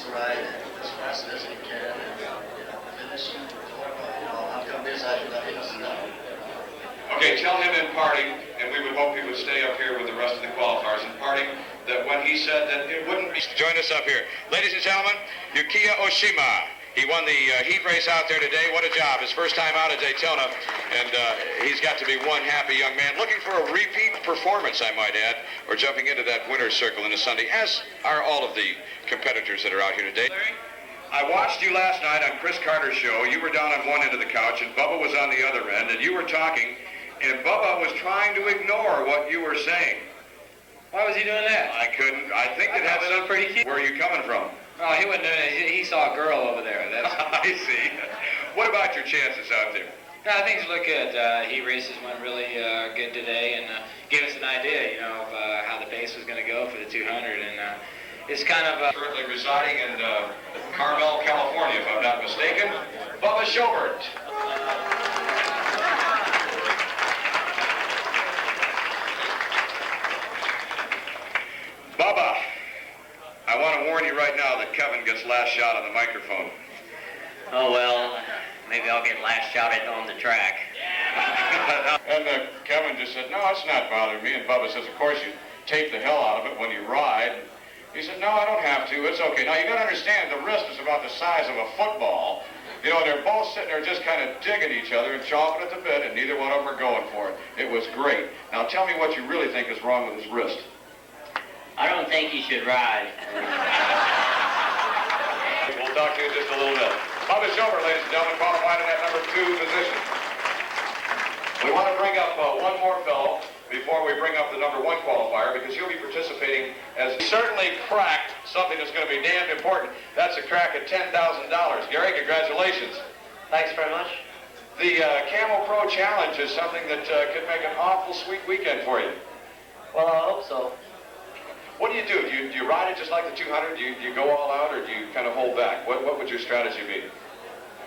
the ride as fast as he can and finish. How come this? I don't know. Okay, tell him in parting, and we would hope he would stay up here with the rest of the qualifiers in parting, that when he said that it wouldn't be... Join us up here. Ladies and gentlemen, Yukiya Oshima. He won the heat race out there today. What a job. His first time out at Daytona, and he's got to be one happy young man. Looking for a repeat performance, I might add, or jumping into that winner's circle in a Sunday, as are all of the competitors that are out here today. Larry, I watched you last night on Chris Carter's show. You were down on one end of the couch, and Bubba was on the other end, and you were talking, and Bubba was trying to ignore what you were saying. Why was he doing that? I couldn't. I think it had some pretty key. Where are you coming from? Oh, he wasn't doing it. He saw a girl over there. That's... I see. What about your chances out there? No, things look good. Heat races went really good today, and gave us an idea, you know, of how the pace was going to go for the 200. And it's kind of currently residing in Carmel, California, if I'm not mistaken. Bubba Shobert. Bubba, I want to warn you right now that Kevin gets last shot on the microphone. Oh, well, maybe I'll get last shot at on the track. And Kevin just said, no, it's not bothering me. And Bubba says, of course, you tape the hell out of it when you ride. He said, no, I don't have to. It's okay. Now, you got to understand, the wrist is about the size of a football. You know, they're both sitting there just kind of digging each other and chomping at the bit, and neither one of them are going for it. It was great. Now, tell me what you really think is wrong with his wrist. I don't think he should ride. We'll talk to you in just a little bit. Bubba Shobert, ladies and gentlemen, qualified in that number 2 position. We want to bring up one more fellow before we bring up the number 1 qualifier, because he'll be participating as he certainly cracked something that's going to be damned important. That's a crack at $10,000. Gary, congratulations. Thanks very much. The Camel Pro Challenge is something that could make an awful sweet weekend for you. Well, I hope so. What do you do? Do you ride it just like the 200? Do you go all out, or do you kind of hold back? What would your strategy be?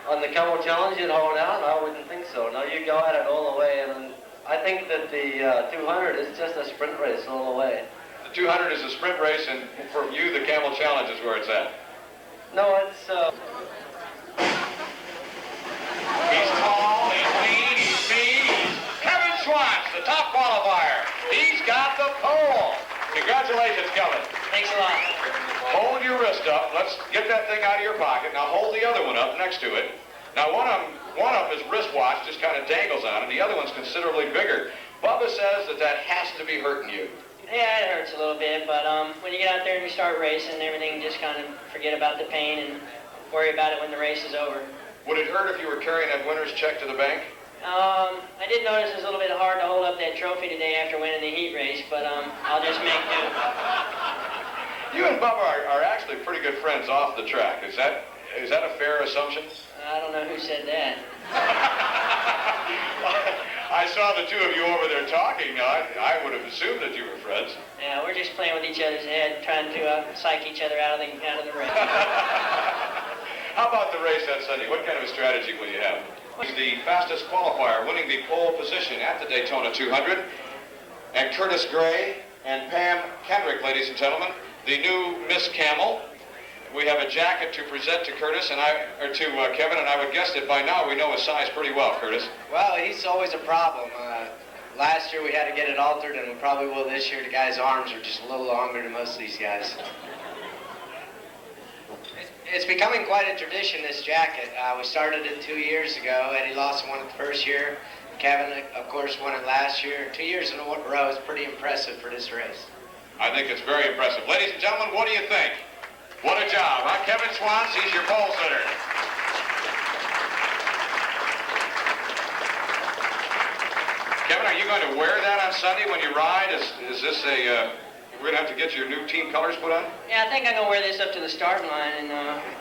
On the Camel Challenge, you'd hold out? I wouldn't think so. No, you go at it all the way, and I think that the 200 is just a sprint race all the way. The 200 is a sprint race, and for you, the Camel Challenge is where it's at. No, it's... He's tall, he's lean, he's mean. Kevin Schwantz, the top qualifier. He's got the pole. Congratulations, Kevin. Thanks a lot. Hold your wrist up. Let's get that thing out of your pocket. Now hold the other one up next to it. Now one of his wristwatch just kind of dangles on, and the other one's considerably bigger. Bubba says that has to be hurting you. Yeah, it hurts a little bit, but when you get out there and you start racing, everything just kind of forget about the pain and worry about it when the race is over. Would it hurt if you were carrying that winner's check to the bank? I did notice it was a little bit hard to hold up that trophy today after winning the heat race, but I'll just make do. You and Bubba are actually pretty good friends off the track. Is that a fair assumption? I don't know who said that. I saw the two of you over there talking. I would have assumed that you were friends. Yeah, we're just playing with each other's head, trying to psych each other out of the race. How about the race that Sunday? What kind of a strategy will you have? He's the fastest qualifier, winning the pole position at the Daytona 200. And Curtis Gray and Pam Kendrick, ladies and gentlemen, the new Miss Camel. We have a jacket to present to Curtis and Kevin, and I would guess that by now we know his size pretty well, Curtis. Well, he's always a problem. Last year we had to get it altered, and we probably will this year. The guy's arms are just a little longer than most of these guys. It's becoming quite a tradition, this jacket. We started it 2 years ago. Eddie Lawson won it the first year. Kevin, of course, won it last year. 2 years in a row is pretty impressive for this race. I think it's very impressive. Ladies and gentlemen, what do you think? What a job, huh? Kevin Schwantz, he's your pole sitter. Kevin, are you going to wear that on Sunday when you ride? Is this we're going to have to get your new team colors put on? Yeah, I think I'm going to wear this up to the starting line, and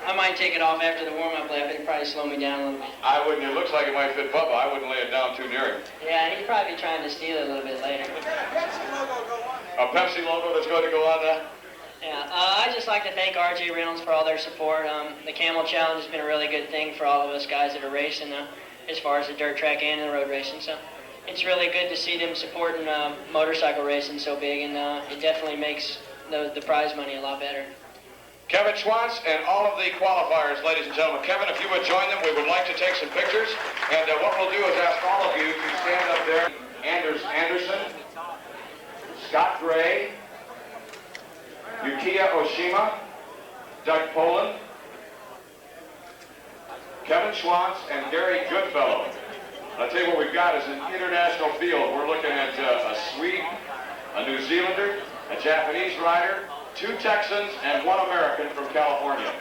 I might take it off after the warm-up lap. It'll probably slow me down a little bit. I wouldn't. It looks like it might fit Bubba. I wouldn't lay it down too near him. Yeah, he's probably trying to steal it a little bit later. A Pepsi logo that's going to go on that? Yeah, I'd just like to thank RJ Reynolds for all their support. The Camel Challenge has been a really good thing for all of us guys that are racing, as far as the dirt track and the road racing. So it's really good to see them supporting motorcycle racing so big, and it definitely makes the prize money a lot better. Kevin Schwantz and all of the qualifiers, ladies and gentlemen. Kevin, if you would join them, we would like to take some pictures. And what we'll do is ask all of you to stand up there. Anders Anderson, Scott Gray, Yukiya Oshima, Doug Polen, Kevin Schwantz, and Gary Goodfellow. I'll tell you what we've got is an international field. We're looking at a Swede, a New Zealander, a Japanese rider, 2 Texans, and 1 American from California.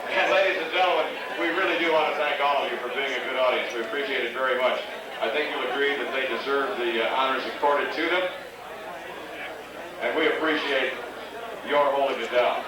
And ladies and gentlemen, we really do want to thank all of you for being a good audience. We appreciate it very much. I think you'll agree that they deserve the honors accorded to them. And we appreciate your holding it down.